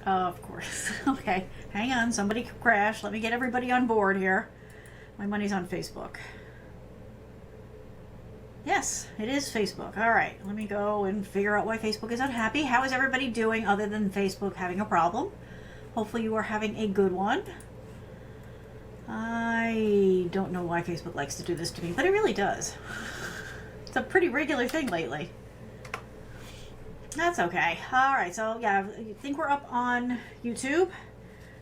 Of course. Okay, hang on. Somebody crashed. Let me get everybody on board here. My money's on Facebook. Yes, it is Facebook. All right, let me go and figure out why Facebook is unhappy. How is everybody doing other than Facebook having a problem? Hopefully you are having a good one. I don't know why Facebook likes to do this to me, but it really does. It's a pretty regular thing lately. That's okay. All right, so yeah, I think we're up on YouTube.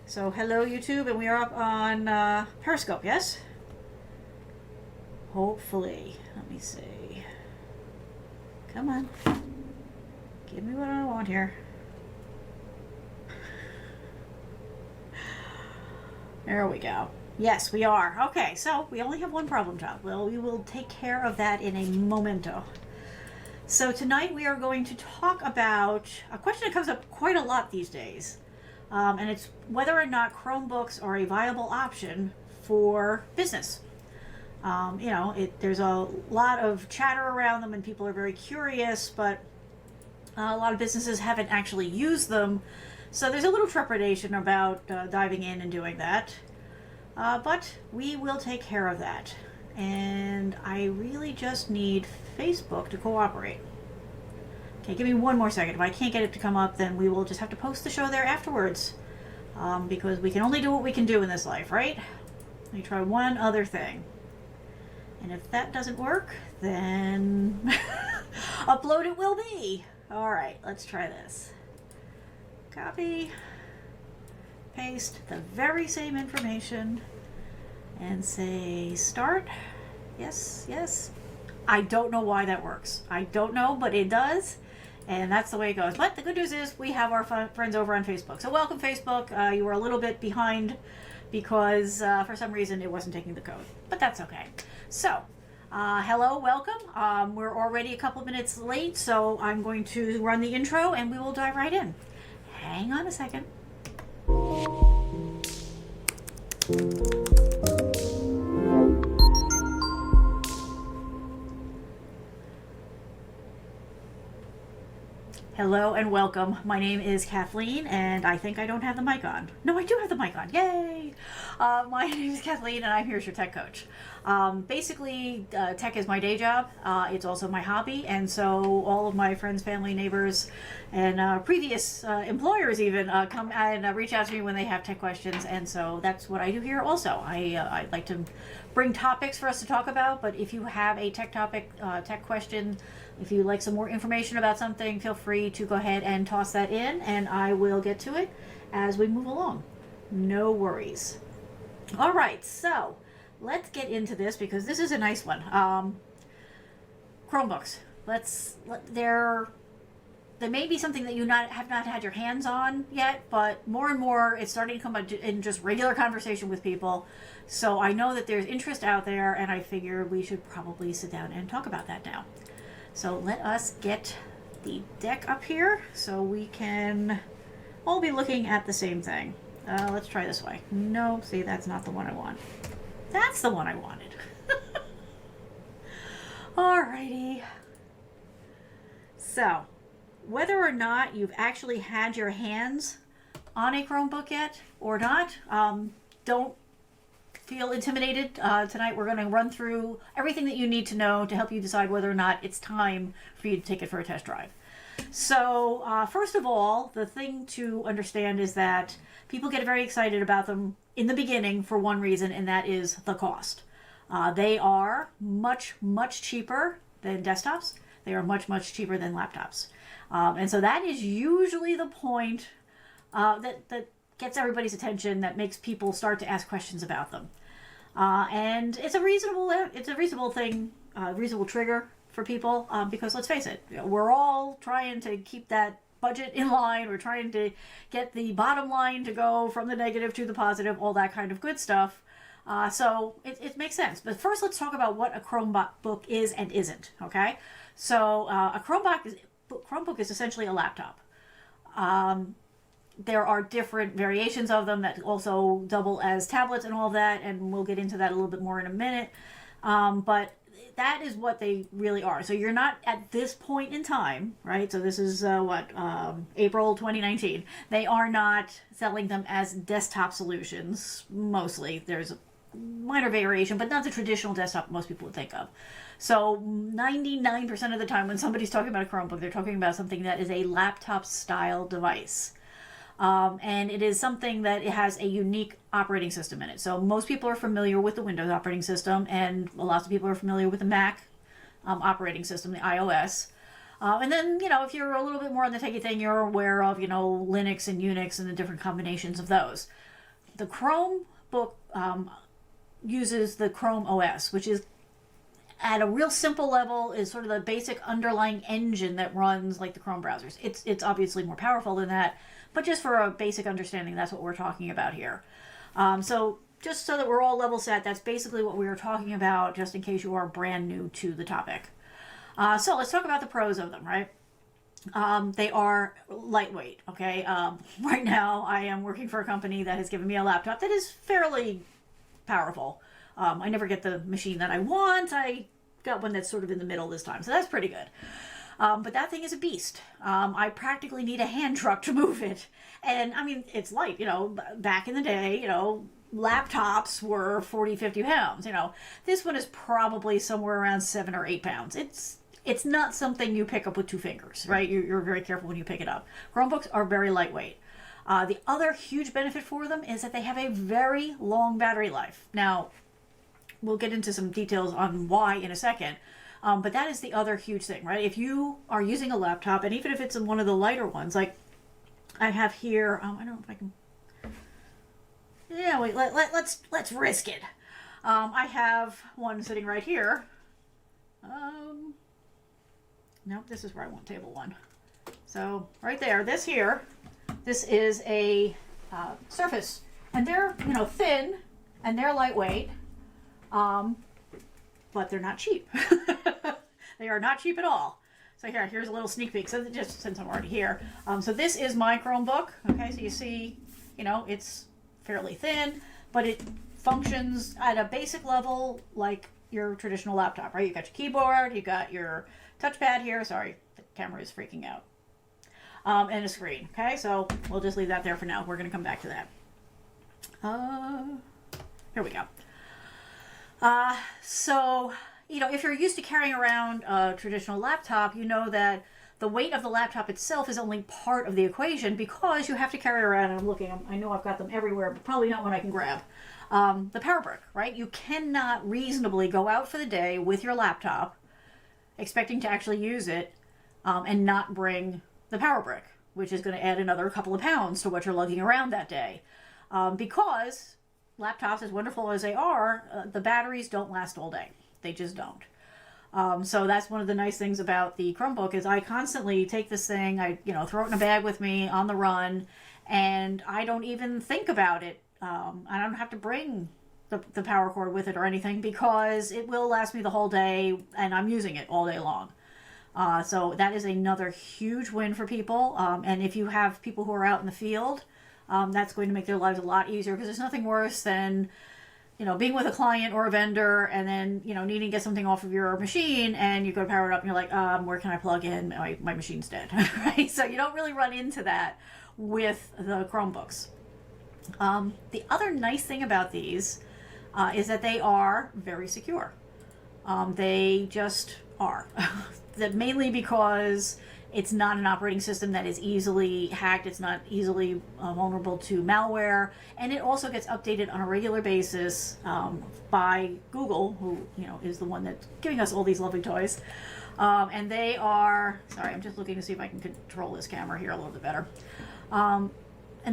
So hello YouTube, and we are up on Periscope, yes? Hopefully. Let me see. Come on. Give me what I want here. There we go. Yes, we are. Okay, so we only have one problem child. Well, we will take care of that in a momento. So tonight we are going to talk about a question that comes up quite a lot these days. And it's whether or not Chromebooks are a viable option for business. There's a lot of chatter around them and people are very curious, but a lot of businesses haven't actually used them. So there's a little trepidation about diving in and doing that. But we will take care of that. And I really just need Facebook to cooperate. Okay, give me one more second. If I can't get it to come up, then we will just have to post the show there afterwards. Because we can only do what we can do in this life, right? Let me try one other thing. And if that doesn't work, then upload it will be. All right, let's try this. Copy, paste the very same information, and say start. Yes, yes. I don't know why that works. I don't know, but it does. And that's the way it goes. But the good news is we have our friends over on Facebook. So welcome, Facebook. You were a little bit behind because for some reason it wasn't taking the code. But that's okay. So, hello, welcome. We're already a couple minutes late, so I'm going to run the intro and we will dive right in. Hang on a second. Hello and welcome. My name is Kathleen, and I think I don't have the mic on. No, I do have the mic on. Yay! My name is Kathleen, and I'm here as your tech coach. Basically, tech is my day job. It's also my hobby, and so all of my friends, family, neighbors, and previous employers even come and reach out to me when they have tech questions, and so that's what I do here also. I like to bring topics for us to talk about, but if you have a tech topic, tech question, if you'd like some more information about something, feel free to go ahead and toss that in, and I will get to it as we move along. No worries. All right, so let's get into this because this is a nice one. Chromebooks. There may be something that you have not had your hands on yet, but more and more it's starting to come in just regular conversation with people. So I know that there's interest out there, and I figure we should probably sit down and talk about that now. So let us get the deck up here so we can all be looking at the same thing. Let's try this way. No, see, that's not the one I want. That's the one I wanted. Alrighty. So, whether or not you've actually had your hands on a Chromebook yet or not, don't feel intimidated. Tonight we're going to run through everything that you need to know to help you decide whether or not it's time for you to take it for a test drive. So first of all, the thing to understand is that people get very excited about them in the beginning for one reason, and that is the cost. They are much, much cheaper than desktops. They are much, much cheaper than laptops. And so that is usually the point that gets everybody's attention, that makes people start to ask questions about them. And it's a reasonable thing, reasonable trigger for people, because let's face it, we're all trying to keep that budget in line. We're trying to get the bottom line to go from the negative to the positive, all that kind of good stuff. So it makes sense. But first, let's talk about what a Chromebook is and isn't, okay? So a Chromebook is essentially a laptop. There are different variations of them that also double as tablets and all that, and we'll get into that a little bit more in a minute. But that is what they really are. So you're not at this point in time, right? So this is April 2019. They are not selling them as desktop solutions. Mostly, there's a minor variation, but not the traditional desktop most people would think of. So 99% of the time when somebody's talking about a Chromebook, they're talking about something that is a laptop style device. And it is something that it has a unique operating system in it. So most people are familiar with the Windows operating system, and lots of people are familiar with the Mac operating system, the iOS. And then, if you're a little bit more on the techie thing, you're aware of, Linux and Unix and the different combinations of those. The Chromebook uses the Chrome OS, which is at a real simple level is sort of the basic underlying engine that runs like the Chrome browsers. It's obviously more powerful than that, but just for a basic understanding, that's what we're talking about here. So just so that we're all level set, that's basically what we were talking about, just in case you are brand new to the topic. So let's talk about the pros of them, right? They are lightweight, okay? Right now, I am working for a company that has given me a laptop that is fairly powerful. I never get the machine that I want. I got one that's sort of in the middle this time, so that's pretty good. But that thing is a beast. I practically need a hand truck to move it. And I mean, it's light, back in the day, laptops were 40, 50 pounds, This one is probably somewhere around 7 or 8 pounds. It's not something you pick up with 2 fingers, right? You're very careful when you pick it up. Chromebooks are very lightweight. The other huge benefit for them is that they have a very long battery life. Now, we'll get into some details on why in a second. But that is the other huge thing, right? If you are using a laptop, and even if it's in one of the lighter ones, like I have here, I don't know if I can. Yeah, wait. Let's risk it. I have one sitting right here. Nope, this is where I want table one. So right there, this is a Surface, and they're thin and they're lightweight. But they're not cheap. They are not cheap at all. So here's a little sneak peek. So just since I'm already here, so this is my Chromebook. Okay, so you see, it's fairly thin, but it functions at a basic level like your traditional laptop, right? You got your keyboard, you got your touchpad here. Sorry, the camera is freaking out. And a screen. Okay, so we'll just leave that there for now. We're going to come back to that. Here we go. So, if you're used to carrying around a traditional laptop, you know that the weight of the laptop itself is only part of the equation because you have to carry around, and I'm looking, I know I've got them everywhere, but probably not one I can grab, the power brick, right? You cannot reasonably go out for the day with your laptop expecting to actually use it and not bring the power brick, which is going to add another couple of pounds to what you're lugging around that day. Because laptops, as wonderful as they are, the batteries don't last all day. They just don't. So that's one of the nice things about the Chromebook is I constantly take this thing, I throw it in a bag with me on the run, and I don't even think about it. I don't have to bring the power cord with it or anything because it will last me the whole day, and I'm using it all day long. So that is another huge win for people. And if you have people who are out in the field, that's going to make their lives a lot easier because there's nothing worse than, being with a client or a vendor and then, needing to get something off of your machine and you go to power it up and you're like, where can I plug in? My machine's dead, right? So you don't really run into that with the Chromebooks. The other nice thing about these is that they are very secure. They just are. That mainly because it's not an operating system that is easily hacked. It's not easily vulnerable to malware, and it also gets updated on a regular basis by Google, who is the one that's giving us all these lovely toys. And they are. Sorry, I'm just looking to see if I can control this camera here a little bit better. And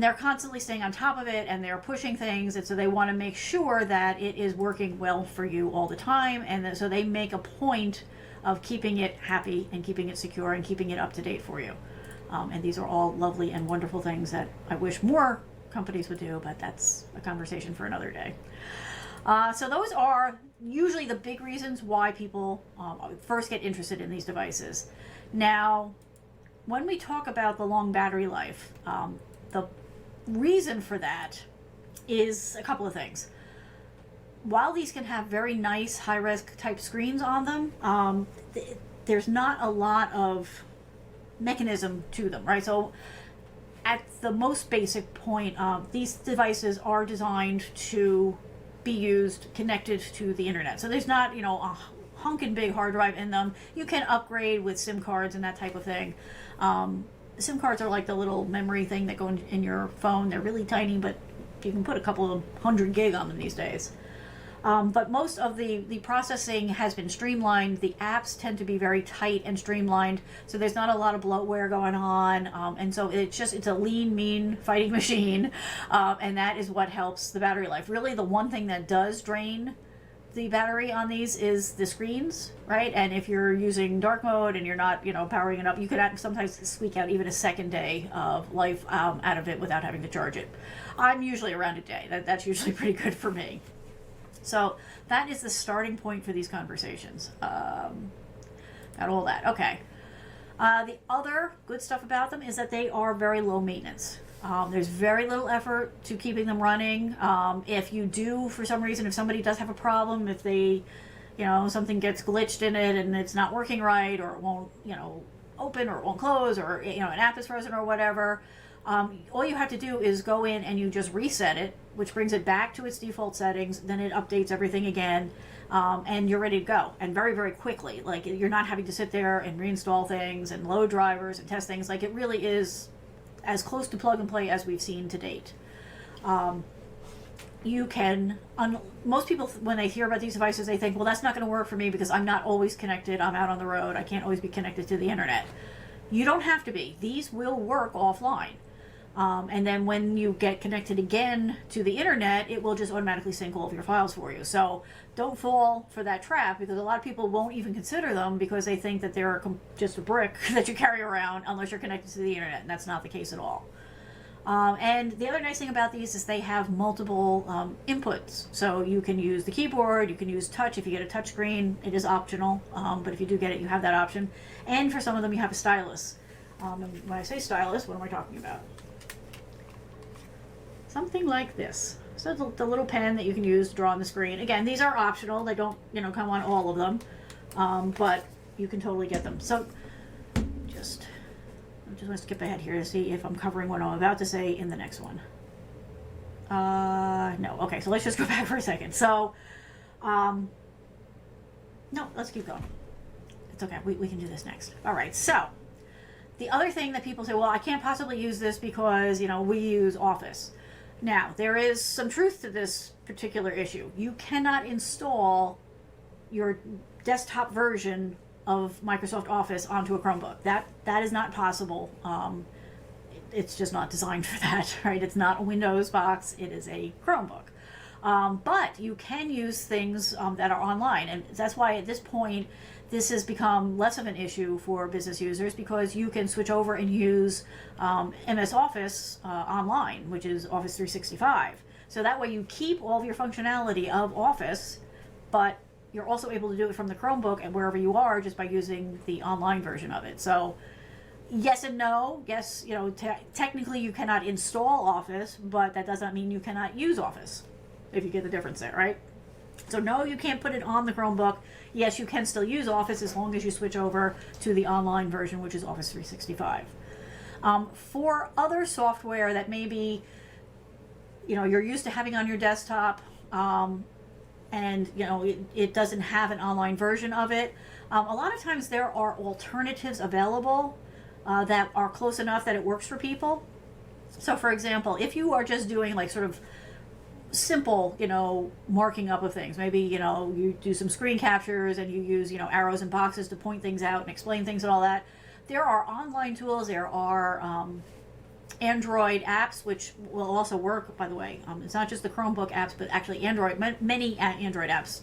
they're constantly staying on top of it, and they're pushing things, and so they want to make sure that it is working well for you all the time, and so they make a point of keeping it happy and keeping it secure and keeping it up to date for you. And these are all lovely and wonderful things that I wish more companies would do, but that's a conversation for another day. So those are usually the big reasons why people first get interested in these devices. Now, when we talk about the long battery life, the reason for that is a couple of things. while these can have very nice high-res type screens on them, there's not a lot of mechanism to them, right? So at the most basic point, these devices are designed to be used connected to the internet. So there's not, a hunkin' big hard drive in them. You can upgrade with SIM cards and that type of thing. SIM cards are like the little memory thing that go in your phone. They're really tiny, but you can put a couple of 100 gig on them these days. But most of the processing has been streamlined. The apps tend to be very tight and streamlined, so there's not a lot of bloatware going on. And so it's a lean, mean fighting machine, and that is what helps the battery life. Really, the one thing that does drain the battery on these is the screens, right? And if you're using dark mode and you're not, powering it up, you could sometimes squeak out even a second day of life out of it without having to charge it. I'm usually around a day. That's usually pretty good for me. So that is the starting point for these conversations. Got all that. Okay. The other good stuff about them is that they are very low maintenance. There's very little effort to keeping them running. If you do, for some reason, if somebody does have a problem, if they, something gets glitched in it and it's not working right, or it won't, open, or it won't close, or, an app is frozen or whatever, all you have to do is go in and you just reset it, which brings it back to its default settings. Then it updates everything again, and you're ready to go. And very, very quickly. Like, you're not having to sit there and reinstall things and load drivers and test things. Like, it really is as close to plug and play as we've seen to date. You can, most people, when they hear about these devices, they think, well, that's not going to work for me because I'm not always connected. I'm out on the road. I can't always be connected to the internet. You don't have to be. These will work offline. And then when you get connected again to the internet, it will just automatically sync all of your files for you. So don't fall for that trap, because a lot of people won't even consider them because they think that they're just a brick that you carry around unless you're connected to the internet, and that's not the case at all. And the other nice thing about these is they have multiple inputs. So you can use the keyboard, you can use touch. If you get a touch screen, it is optional, but if you do get it, you have that option. And for some of them, you have a stylus. And when I say stylus, what am I talking about? Something like this. So the little pen that you can use to draw on the screen. Again, these are optional. They don't, come on all of them, but you can totally get them. So I just want to skip ahead here to see if I'm covering what I'm about to say in the next one. No. Okay, so let's just go back for a second. So, no, let's keep going. It's okay. We can do this next. All right. So the other thing that people say, well, I can't possibly use this because, we use Office. Now, there is some truth to this particular issue. You cannot install your desktop version of Microsoft Office onto a Chromebook. That is not possible. It's just not designed for that, right? It's not a Windows box. It is a Chromebook. But you can use things that are online. And that's why at this point, this has become less of an issue for business users, because you can switch over and use MS Office online, which is Office 365. So that way you keep all of your functionality of Office, but you're also able to do it from the Chromebook and wherever you are, just by using the online version of it. So yes and no. Yes, technically you cannot install Office, but that does not mean you cannot use Office, if you get the difference there, right? So no, you can't put it on the Chromebook. Yes, you can still use Office as long as you switch over to the online version, which is Office 365. For other software that maybe, you're used to having on your desktop, and, it doesn't have an online version of it, a lot of times there are alternatives available that are close enough that it works for people. So, for example, if you are just doing like sort of simple, marking up of things. Maybe, you do some screen captures and you use, arrows and boxes to point things out and explain things and all that. There are online tools. There are Android apps, which will also work, by the way. It's not just the Chromebook apps, but actually many Android apps.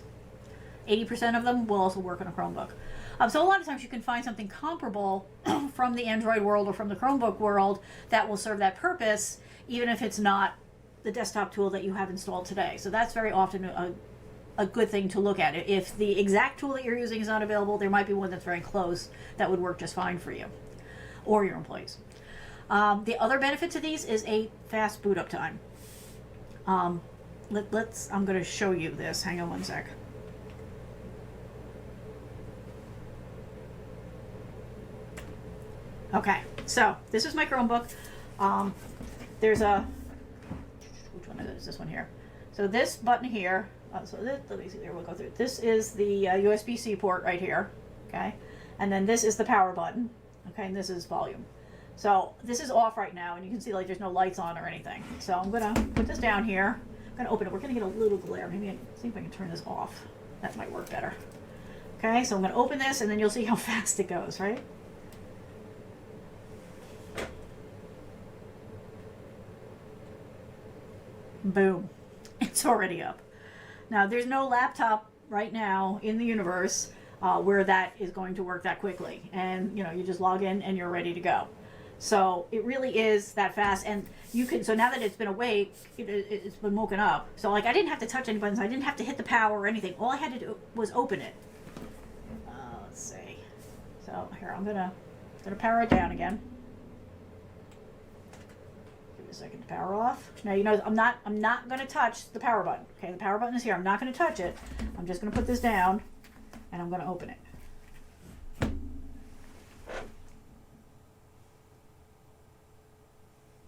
80% of them will also work on a Chromebook. So a lot of times you can find something comparable from the Android world or from the Chromebook world that will serve that purpose, even if it's not the desktop tool that you have installed today. So that's very often a good thing to look at. If the exact tool that you're using is not available, there might be one that's very close that would work just fine for you or your employees. The other benefit to these is a fast boot up time. I'm going to show you this. Hang on one sec. Okay, so this is my Chromebook. There's a, which one is this one here? So this button here, let me see there, we'll go through. This is the USB-C port right here, okay? And then this is the power button, okay? And this is volume. So this is off right now, and you can see like there's no lights on or anything. So I'm gonna put this down here. I'm gonna open it. We're gonna get a little glare. Maybe see if I can turn this off. That might work better. Okay, so I'm gonna open this, and then you'll see how fast it goes, right? Boom. It's already up. Now, there's no laptop right now in the universe where that is going to work that quickly. And, you know, you just log in and you're ready to go. So it really is that fast. And you can, so now that it's been awake, it's been woken up. So, like, I didn't have to touch any buttons. I didn't have to hit the power or anything. All I had to do was open it. Let's see. So, here, I'm going to power it down again. A second to power off. Now you know I'm not going to touch the power button. Okay, the power button is here. I'm not going to touch it. I'm just going to put this down and I'm going to open it.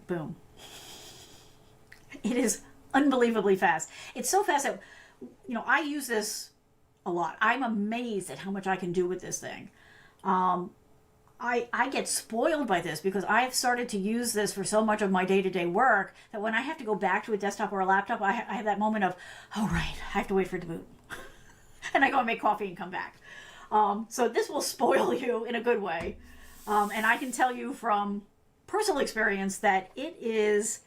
Boom. It is unbelievably fast. It's so fast that, you know, I use this a lot. I'm amazed at how much I can do with this thing. I get spoiled by this because I've started to use this for so much of my day-to-day work that when I have to go back to a desktop or a laptop, I have that moment of, oh, right, I have to wait for it to boot. And I go and make coffee and come back. So this will spoil you in a good way. And I can tell you from personal experience that it is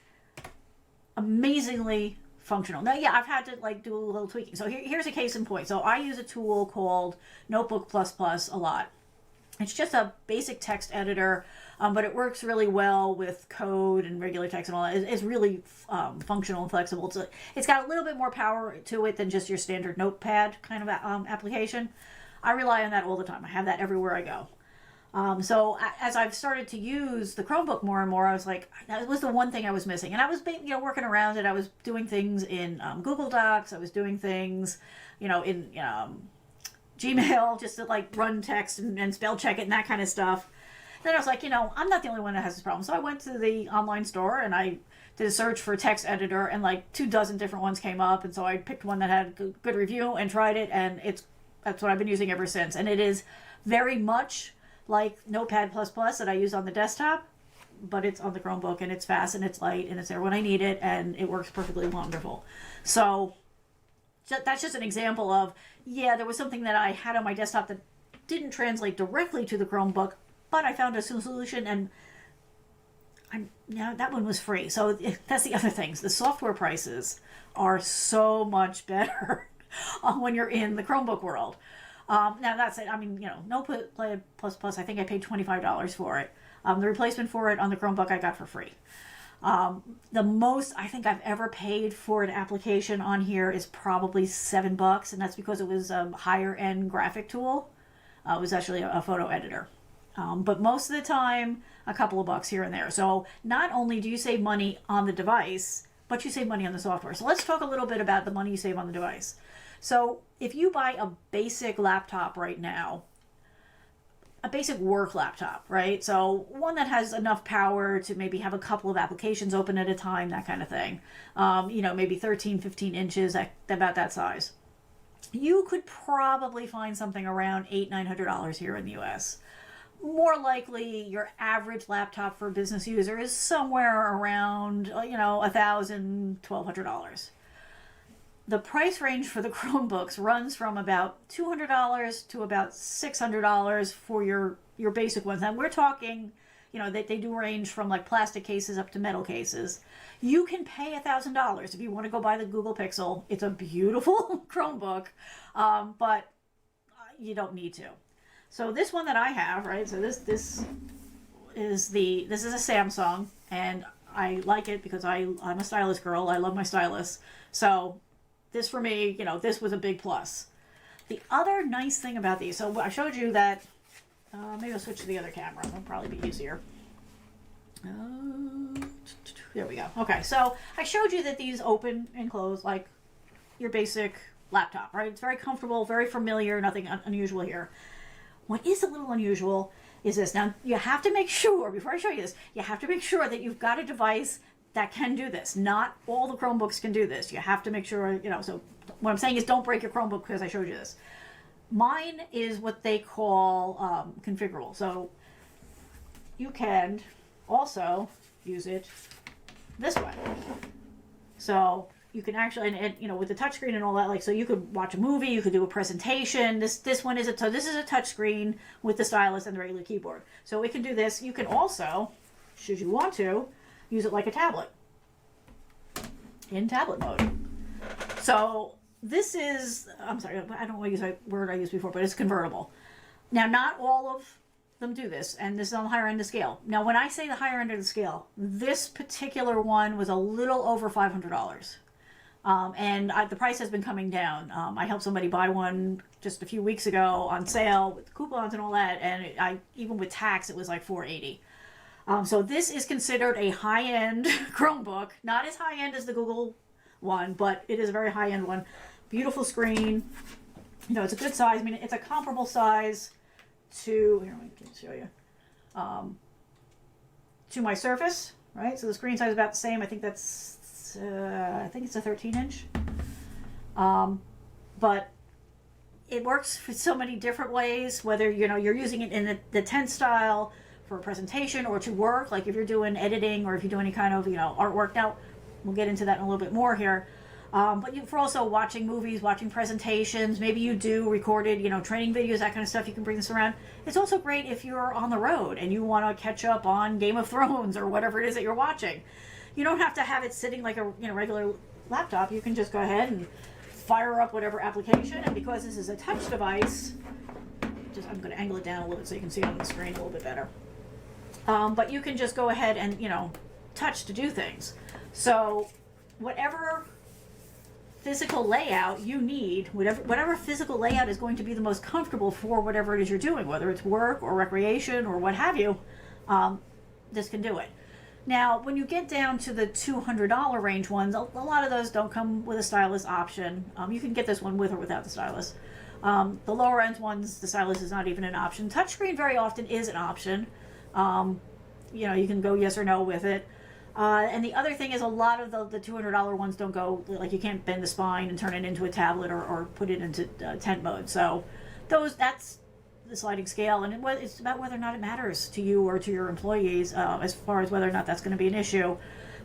amazingly functional. Now, yeah, I've had to like do a little tweaking. So here's a case in point. So I use a tool called Notebook++ a lot. It's just a basic text editor, but it works really well with code and regular text and all that. It's really functional and flexible. It's got a little bit more power to it than just your standard notepad kind of application. I rely on that all the time. I have that everywhere I go. So as I've started to use the Chromebook more and more, I was like, that was the one thing I was missing. And I was, you know, working around it. I was doing things in Google Docs. I was doing things, you know, in Gmail, just to like run text and spell check it and that kind of stuff. Then I was like, you know, I'm not the only one that has this problem. So I went to the online store and I did a search for text editor, and like 24 different ones came up. And so I picked one that had a good review and tried it, and that's what I've been using ever since. And it is very much like Notepad++ that I use on the desktop, but it's on the Chromebook, and it's fast and it's light and it's there when I need it, and it works perfectly wonderful. So that's just an example of, yeah, there was something that I had on my desktop that didn't translate directly to the Chromebook, but I found a solution, and that one was free. So that's the other things. The software prices are so much better when you're in the Chromebook world. Now that's it. I mean, you know, Notepad++, I think I paid $25 for it. The replacement for it on the Chromebook I got for free. The most I think I've ever paid for an application on here is probably $7, and that's because it was a higher end graphic tool. It was actually a photo editor. But most of the time, a couple of bucks here and there. So not only do you save money on the device, but you save money on the software. So let's talk a little bit about the money you save on the device. So if you buy a basic laptop right now, a basic work laptop, right? So one that has enough power to maybe have a couple of applications open at a time, that kind of thing. You know, maybe 13, 15 inches, about that size. You could probably find something around $800-900 here in the US. More likely, your average laptop for a business user is somewhere around, you know, $1,000-1,200. The price range for the Chromebooks runs from about $200 to about $600 for your basic ones. And we're talking, you know, they do range from like plastic cases up to metal cases. You can pay $1,000 if you want to go buy the Google Pixel. It's a beautiful Chromebook, but you don't need to. So this one that I have, right? So this is a Samsung, and I like it because I'm a stylus girl. I love my stylus. So this for me, you know, this was a big plus. The other nice thing about these, so I showed you that, maybe I'll switch to the other camera. That'll probably be easier. There we go. Okay, so I showed you that these open and close like your basic laptop, right? It's very comfortable, very familiar, nothing unusual here. What is a little unusual is this. Now, you have to make sure, before I show you this, you have to make sure that you've got a device that can do this. Not all the Chromebooks can do this. You have to make sure, so what I'm saying is don't break your Chromebook because I showed you this. Mine is what they call configurable. So you can also use it this way. So you can actually, and with the touchscreen and all that, like, so you could watch a movie, you could do a presentation. This one is this is a touchscreen with the stylus and the regular keyboard. So it can do this. You can also, should you want to, use it like a tablet in tablet mode. So this is, I'm sorry, I don't want to use a word I used before, but it's convertible. Now, not all of them do this, and this is on the higher end of the scale. Now, when I say the higher end of the scale, this particular one was a little over $500. And the price has been coming down. I helped somebody buy one just a few weeks ago on sale with coupons and all that, and even with tax, it was like $480. So this is considered a high-end Chromebook, not as high-end as the Google one, but it is a very high-end one. Beautiful screen. It's a good size. I mean, it's a comparable size to, here, I can show you, to my Surface, right? So the screen size is about the same. I think that's, I think it's a 13-inch. But it works for so many different ways, whether, you're using it in the tent style for a presentation or to work, like if you're doing editing or if you do any kind of, artwork. Now, we'll get into that in a little bit more here. But for also watching movies, watching presentations, maybe you do recorded, training videos, that kind of stuff, you can bring this around. It's also great if you're on the road and you want to catch up on Game of Thrones or whatever it is that you're watching. You don't have to have it sitting like a regular laptop. You can just go ahead and fire up whatever application, and because this is a touch device, I'm going to angle it down a little bit so you can see it on the screen a little bit better. But you can just go ahead and, touch to do things. So whatever physical layout you need, whatever physical layout is going to be the most comfortable for whatever it is you're doing, whether it's work or recreation or what have you, this can do it. Now, when you get down to the $200 range ones, a lot of those don't come with a stylus option. You can get this one with or without the stylus. The lower end ones, the stylus is not even an option. Touchscreen very often is an option. You can go yes or no with it. And the other thing is a lot of the $200 ones don't go, like you can't bend the spine and turn it into a tablet or put it into tent mode. So that's the sliding scale, and it's about whether or not it matters to you or to your employees as far as whether or not that's going to be an issue.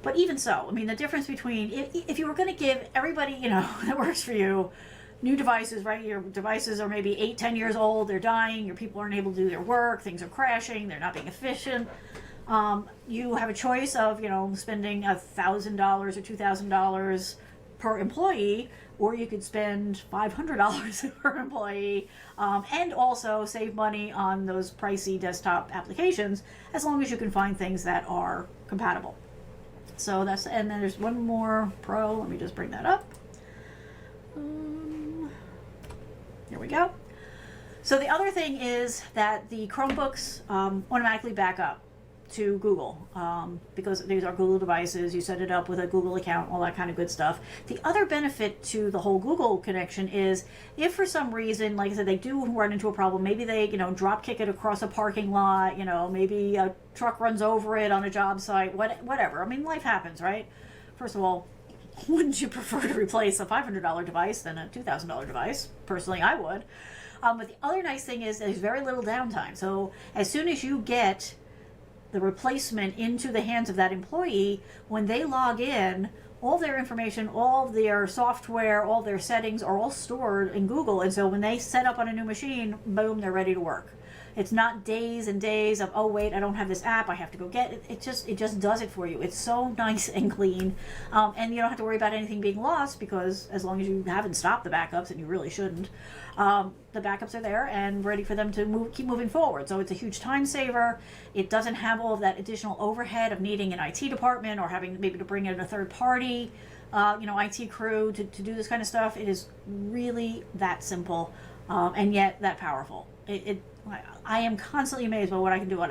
But even so, I mean, the difference between, if you were going to give everybody, that works for you, new devices, right? Your devices are maybe 8-10 years old, they're dying, your people aren't able to do their work, things are crashing, they're not being efficient. You have a choice of, spending $1,000 or $2,000 per employee, or you could spend $500 per employee, and also save money on those pricey desktop applications, as long as you can find things that are compatible. So and then there's one more pro. Let me just bring that up. Here we go. So the other thing is that the Chromebooks automatically back up to Google, because these are Google devices. You set it up with a Google account, all that kind of good stuff. The other benefit to the whole Google connection is if for some reason, like I said, they do run into a problem, maybe they, drop kick it across a parking lot, maybe a truck runs over it on a job site, whatever. I mean, life happens, right? First of all, wouldn't you prefer to replace a $500 device than a $2,000 device? Personally, I would. But the other nice thing is there's very little downtime. So as soon as you get the replacement into the hands of that employee, when they log in, all their information, all their software, all their settings are all stored in Google. And so when they set up on a new machine, boom, they're ready to work. It's not days and days of, oh wait, I don't have this app, I have to go get it. It just does it for you. It's so nice and clean, and you don't have to worry about anything being lost, because as long as you haven't stopped the backups, and you really shouldn't, the backups are there and ready for them to keep moving forward. So it's a huge time saver. It doesn't have all of that additional overhead of needing an IT department or having maybe to bring in a third party, IT crew to do this kind of stuff. It is really that simple, and yet that powerful. I am constantly amazed by what I can do.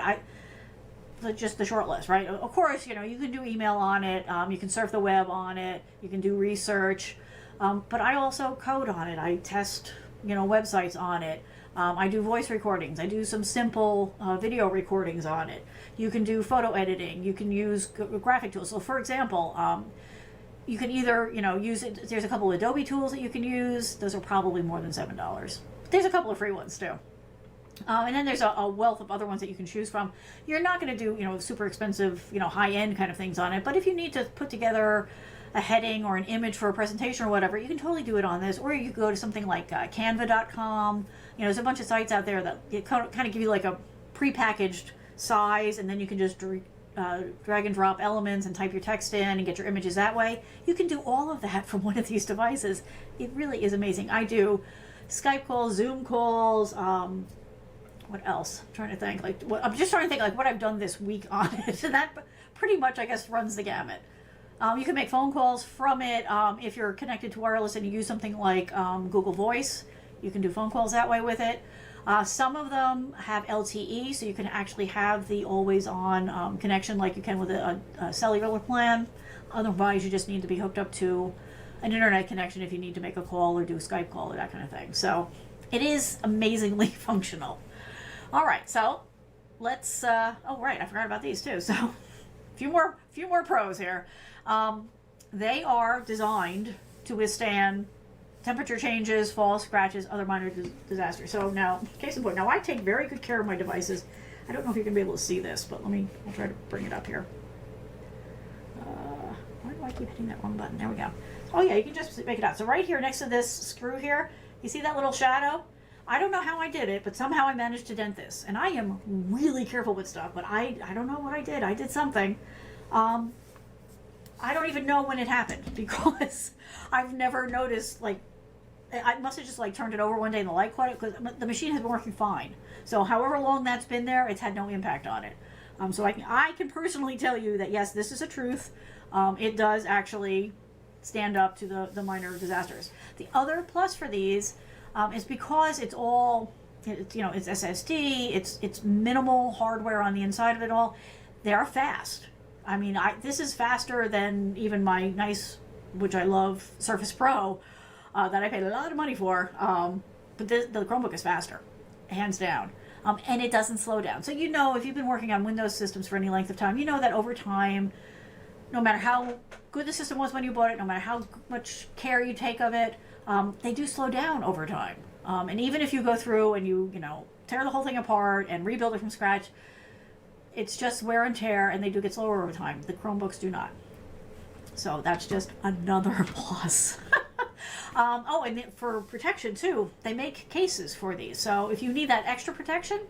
just the short list, right? Of course, you know, you can do email on it, you can surf the web on it, you can do research, but I also code on it. I test, you know, websites on it. I do voice recordings. I do some simple video recordings on it. You can do photo editing. You can use graphic tools. So, for example, you can either, you know, use it. There's a couple of Adobe tools that you can use. Those are probably more than $7. There's a couple of free ones too. And then there's a wealth of other ones that you can choose from. You're not going to do, you know, super expensive, you know, high-end kind of things on it. But if you need to put together a heading or an image for a presentation or whatever, you can totally do it on this. Or you could go to something like canva.com. You know, there's a bunch of sites out there that kind of give you like a prepackaged size, and then you can just drag and drop elements and type your text in and get your images that way. You can do all of that from one of these devices. It really is amazing. I do Skype calls, Zoom calls, what else? I'm trying to think. I'm just trying to think like what I've done this week on it. And that pretty much, I guess, runs the gamut. You can make phone calls from it. If you're connected to wireless and you use something like Google Voice, you can do phone calls that way with it. Some of them have LTE, so you can actually have the always-on connection like you can with a cellular plan. Otherwise, you just need to be hooked up to an internet connection if you need to make a call or do a Skype call or that kind of thing. So it is amazingly functional. All right, so let's. Oh, right, I forgot about these too. So, a few more pros here. They are designed to withstand temperature changes, falls, scratches, other minor disasters. So now, case in point. Now I take very good care of my devices. I don't know if you're gonna be able to see this, but I'll try to bring it up here. Why do I keep hitting that wrong button? There we go. Oh yeah, you can just make it out. So right here, next to this screw here, you see that little shadow? I don't know how I did it, but somehow I managed to dent this. And I am really careful with stuff, but I don't know what I did. I did something. I don't even know when it happened because I've never noticed, like, I must have just like turned it over one day and the light caught it because the machine has been working fine. So however long that's been there, it's had no impact on it. So I can personally tell you that yes, this is a truth. It does actually stand up to the minor disasters. The other plus for these is because it's all, you know, it's SSD, it's minimal hardware on the inside of it all. They are fast. I mean, this is faster than even my nice, which I love, Surface Pro, that I paid a lot of money for. But the Chromebook is faster, hands down. And it doesn't slow down. So you know, if you've been working on Windows systems for any length of time, you know that over time, no matter how good the system was when you bought it, no matter how much care you take of it, they do slow down over time. And even if you go through and you know, tear the whole thing apart and rebuild it from scratch, it's just wear and tear, and they do get slower over time. The Chromebooks do not. So that's just another plus. Oh, and for protection too, they make cases for these. So if you need that extra protection,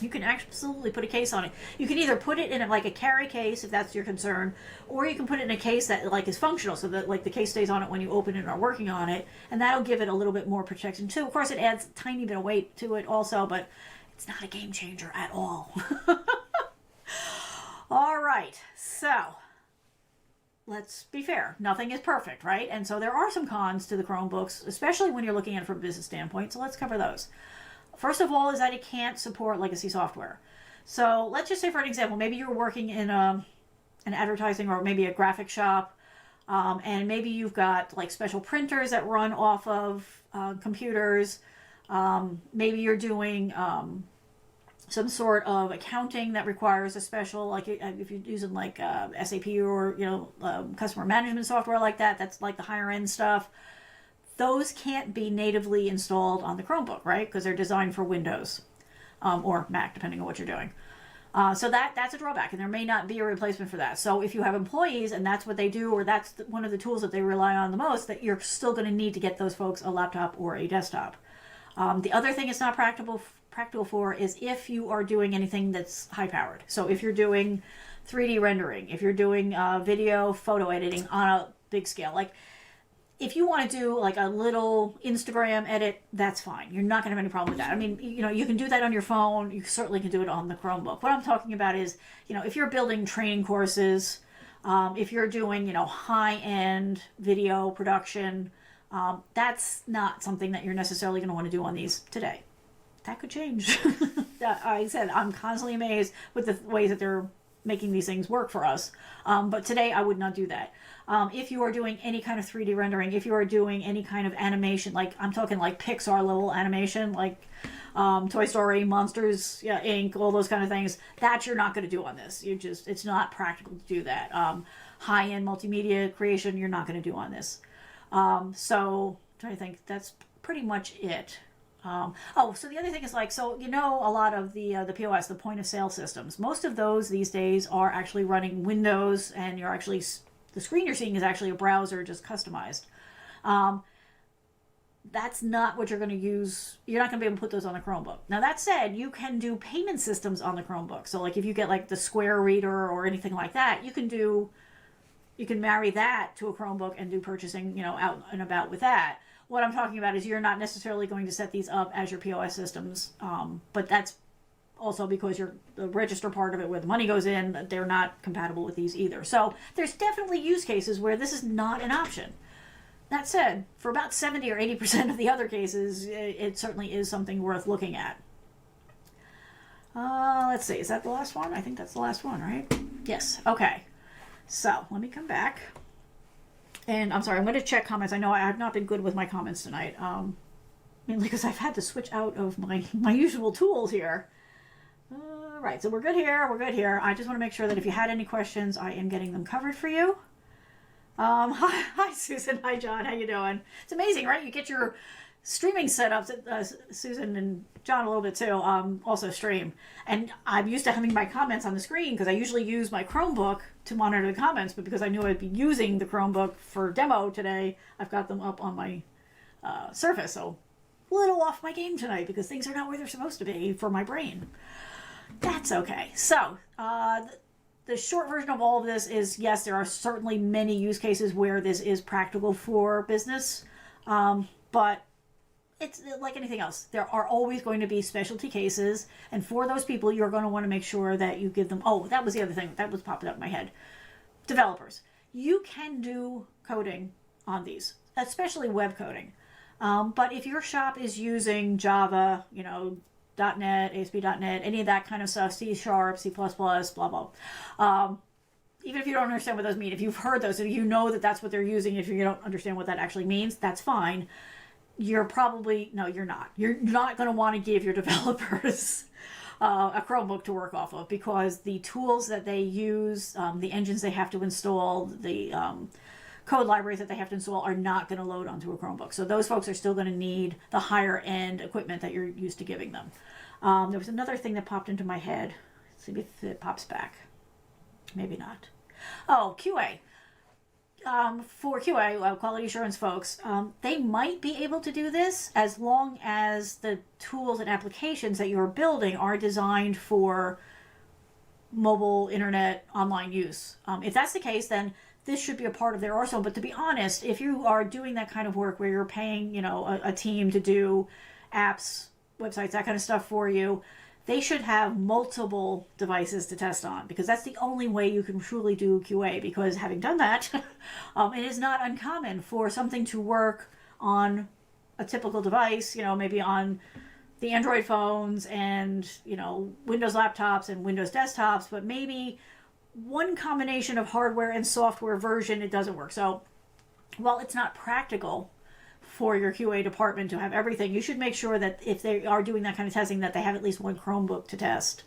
you can absolutely put a case on it. You can either put it in like a carry case if that's your concern, or you can put it in a case that like is functional so that like the case stays on it when you open it and are working on it, and that'll give it a little bit more protection too. Of course, it adds a tiny bit of weight to it also, but it's not a game changer at all. All right, so let's be fair. Nothing is perfect, right? And so there are some cons to the Chromebooks, especially when you're looking at it from a business standpoint. So let's cover those. First of all is that it can't support legacy software. So let's just say, for an example, maybe you're working in an advertising or maybe a graphic shop, and maybe you've got like special printers that run off of computers. Maybe you're doing some sort of accounting that requires a special, like if you're using like SAP or, you know, customer management software like that, that's like the higher end stuff. Those can't be natively installed on the Chromebook, right? Because they're designed for Windows or Mac, depending on what you're doing. So that's a drawback, and there may not be a replacement for that. So if you have employees and that's what they do, or that's one of the tools that they rely on the most, that you're still going to need to get those folks a laptop or a desktop. The other thing it's not practical for is if you are doing anything that's high powered. So if you're doing 3D rendering, if you're doing video photo editing on a big scale, like if you want to do like a little Instagram edit, that's fine. You're not going to have any problem with that. I mean, you know, you can do that on your phone. You certainly can do it on the Chromebook. What I'm talking about is, you know, if you're building training courses, if you're doing, you know, high-end video production, that's not something that you're necessarily going to want to do on these today. that could change. I said, I'm constantly amazed with the ways that they're making these things work for us. But today I would not do that. If you are doing any kind of 3D rendering, if you are doing any kind of animation, like I'm talking like Pixar level animation, like Toy Story, Monsters, yeah, Inc., all those kind of things, that you're not going to do on this. It's not practical to do that. High-end multimedia creation, you're not going to do on this. So, I'm trying to think, that's pretty much it. So the other thing is like, so a lot of the POS, the point of sale systems, most of those these days are actually running Windows, and you're actually, the screen you're seeing is actually a browser just customized. That's not what you're going to use. You're not going to be able to put those on a Chromebook. Now that said, you can do payment systems on the Chromebook. So like if you get like the Square Reader or anything like that, you can marry that to a Chromebook and do purchasing, out and about with that. What I'm talking about is you're not necessarily going to set these up as your POS systems, but that's also because the register part of it where the money goes in, they're not compatible with these either. So there's definitely use cases where this is not an option. That said, for about 70 or 80% of the other cases, it certainly is something worth looking at. Let's see, is that the last one? I think that's the last one, right? Yes, okay. So let me come back. And I'm sorry, I'm going to check comments. I know I have not been good with my comments tonight. Mainly because I've had to switch out of my usual tools here. Right, so we're good here. We're good here. I just want to make sure that if you had any questions, I am getting them covered for you. Hi, Susan. Hi, John. How you doing? It's amazing, right? You get your streaming setups. Susan and John a little bit too. Also stream, and I'm used to having my comments on the screen because I usually use my Chromebook to monitor the comments. But because I knew I'd be using the Chromebook for demo today, I've got them up on my Surface. So a little off my game tonight because things are not where they're supposed to be for my brain. That's okay. So the short version of all of this is, yes, there are certainly many use cases where this is practical for business, but it's like anything else. There are always going to be specialty cases, and for those people, you're going to want to make sure that you give them... Oh, that was the other thing that was popping up in my head. Developers. You can do coding on these, especially web coding. But if your shop is using Java, .NET, ASP.NET, any of that kind of stuff, C#, C++, blah, blah. Even if you don't understand what those mean, if you've heard those, if you know that that's what they're using, if you don't understand what that actually means, that's fine. You're probably... No, you're not. You're not going to want to give your developers a Chromebook to work off of because the tools that they use, the engines they have to install, the code libraries that they have to install are not going to load onto a Chromebook. So those folks are still going to need the higher end equipment that you're used to giving them. There was another thing that popped into my head. Let's see if it pops back. Maybe not. Oh, QA. For QA, quality assurance folks, they might be able to do this as long as the tools and applications that you're building are designed for mobile, internet, online use. If that's the case, then this should be a part of their arsenal. But to be honest, if you are doing that kind of work where you're paying, a team to do apps, websites, that kind of stuff for you, they should have multiple devices to test on because that's the only way you can truly do QA. Because having done that, it is not uncommon for something to work on a typical device, maybe on the Android phones and, Windows laptops and Windows desktops, but maybe one combination of hardware and software version, it doesn't work. So while it's not practical for your QA department to have everything, you should make sure that if they are doing that kind of testing, that they have at least one Chromebook to test,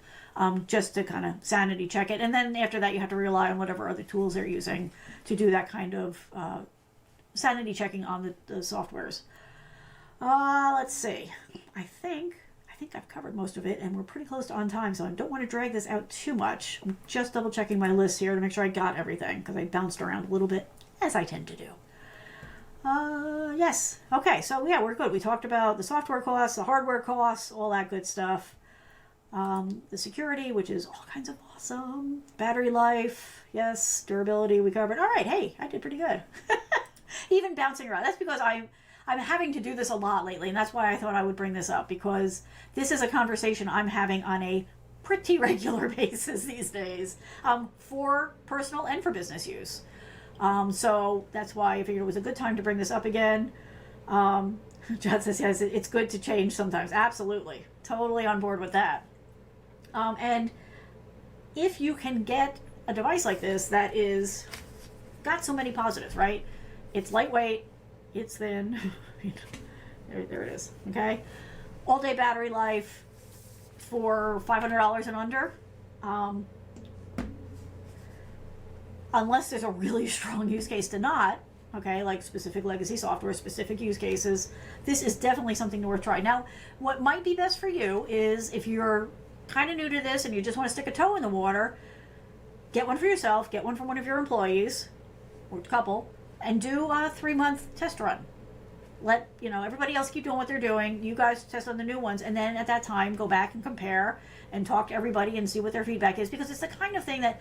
just to kind of sanity check it. And then after that, you have to rely on whatever other tools they're using to do that kind of sanity checking on the softwares. Let's see. I think I've covered most of it, and we're pretty close to on time, so I don't want to drag this out too much. I'm just double checking my list here to make sure I got everything, because I bounced around a little bit, as I tend to do. Yes. Okay, so yeah, we're good. We talked about the software costs, the hardware costs, all that good stuff. The security, which is all kinds of awesome. Battery life, yes. Durability, we covered. All right, hey, I did pretty good. Even bouncing around. That's because I'm having to do this a lot lately, and that's why I thought I would bring this up, because this is a conversation I'm having on a pretty regular basis these days, for personal and for business use. So that's why I figured it was a good time to bring this up again. John says, yes, it's good to change sometimes. Absolutely. Totally on board with that. And if you can get a device like this that is got so many positives, right? It's lightweight, it's thin. there it is. Okay, all day battery life for $500 and under. Unless there's a really strong use case to not, okay, like specific legacy software, specific use cases, this is definitely something worth trying. Now, what might be best for you is if you're kind of new to this and you just want to stick a toe in the water, get one for yourself, get one from one of your employees or couple, and do a 3-month test run. Let everybody else keep doing what they're doing. You guys test on the new ones, and then at that time go back and compare and talk to everybody and see what their feedback is, because it's the kind of thing that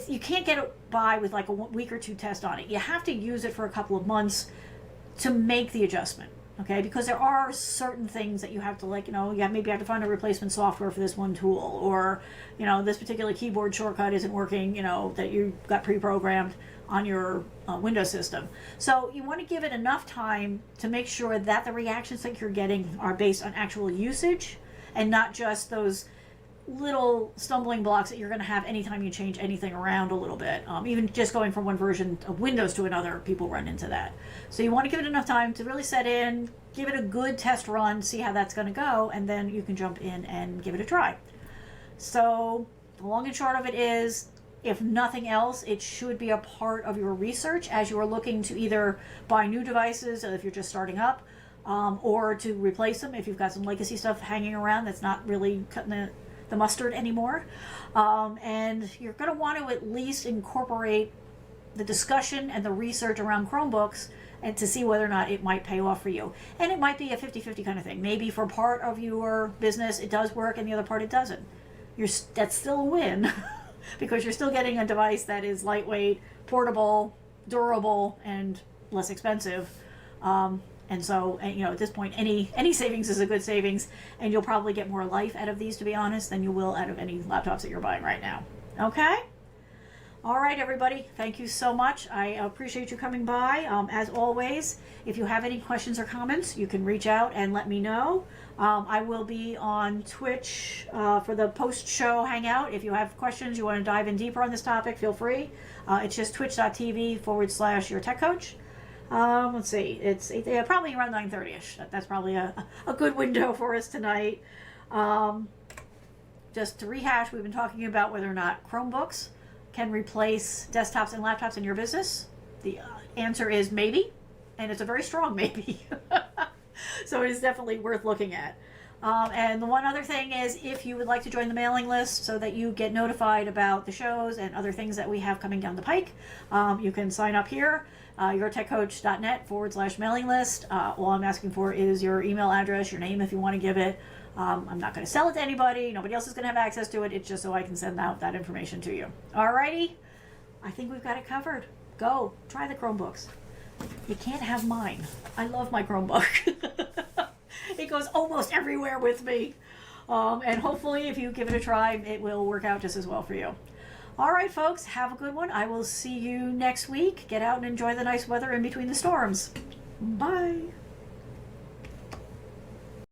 you can't get it by with like a week or two test on it. You have to use it for a couple of months to make the adjustment, okay? Because there are certain things that you have to maybe have to find a replacement software for this one tool, or this particular keyboard shortcut isn't working, that you got pre-programmed on your Windows system. So you want to give it enough time to make sure that the reactions that you're getting are based on actual usage and not just those little stumbling blocks that you're going to have anytime you change anything around a little bit. Even just going from one version of Windows to another, people run into that. So you want to give it enough time to really set in, give it a good test run, see how that's going to go, and then you can jump in and give it a try. So the long and short of it is, if nothing else, it should be a part of your research as you are looking to either buy new devices if you're just starting up, or to replace them if you've got some legacy stuff hanging around that's not really cutting the mustard anymore. And you're going to want to at least incorporate the discussion and the research around Chromebooks and to see whether or not it might pay off for you. And it might be a 50-50 kind of thing. Maybe for part of your business it does work and the other part it doesn't. That's still a win because you're still getting a device that is lightweight, portable, durable, and less expensive. And so, at this point, any savings is a good savings, and you'll probably get more life out of these, to be honest, than you will out of any laptops that you're buying right now. Okay? All right, everybody. Thank you so much. I appreciate you coming by. As always, if you have any questions or comments, you can reach out and let me know. I will be on Twitch for the post-show hangout. If you have questions, you want to dive in deeper on this topic, feel free. It's just twitch.tv/yourtechcoach. Let's see, it's probably around 9:30ish. That's probably a good window for us tonight. Just to rehash, we've been talking about whether or not Chromebooks can replace desktops and laptops in your business. The answer is maybe, and it's a very strong maybe. So it is definitely worth looking at. And the one other thing is, if you would like to join the mailing list so that you get notified about the shows and other things that we have coming down the pike, you can sign up here, yourtechcoach.net/mailing list. All I'm asking for is your email address, your name if you want to give it. I'm not going to sell it to anybody. Nobody else is going to have access to it. It's just so I can send out that information to you. Alrighty, I think we've got it covered. Go, try the Chromebooks. You can't have mine. I love my Chromebook. It goes almost everywhere with me. And hopefully if you give it a try, it will work out just as well for you. All right, folks, have a good one. I will see you next week. Get out and enjoy the nice weather in between the storms. Bye.